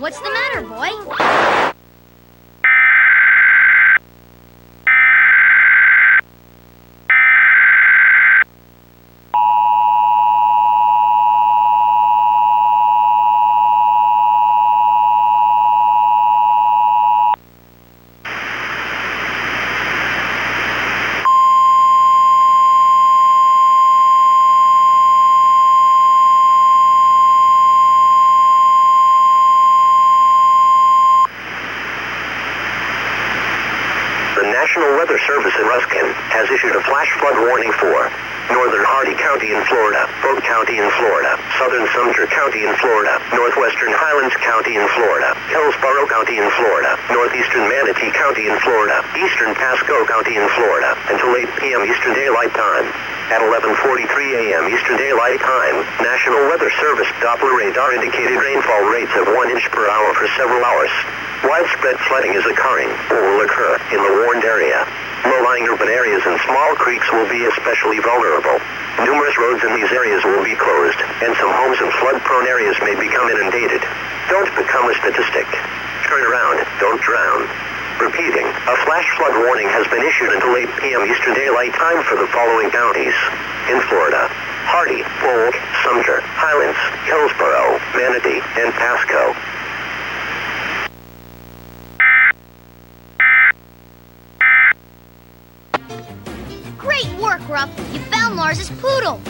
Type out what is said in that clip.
What's the matter, boy? The National Weather Service in Ruskin has issued a flash flood warning for northern Hardee County in Florida, Polk County in Florida, southern Sumter County in Florida, northwestern Highlands County in Florida, Hillsborough County in Florida, northeastern Manatee County in Florida, eastern Pasco County in Florida, until 8 p.m. Eastern Daylight Time. At 11:43 a.m. Eastern Daylight Time, National Weather Service Doppler radar indicated rainfall rates of 1 inch per hour for several hours. Widespread flooding is occurring, or will occur, in the warned area. Low-lying urban areas and small creeks will be especially vulnerable. Numerous roads in these areas will be closed, and some homes in flood-prone areas may become inundated. Don't become a statistic. Turn around, don't drown. Repeating, a flash flood warning has been issued until 8 p.m. Eastern Daylight Time for the following counties. In Florida: Hardee, Polk, Sumter, Highlands, Hillsborough, Manatee, and Pasco. Great work, Ruff. You found Lars's poodle.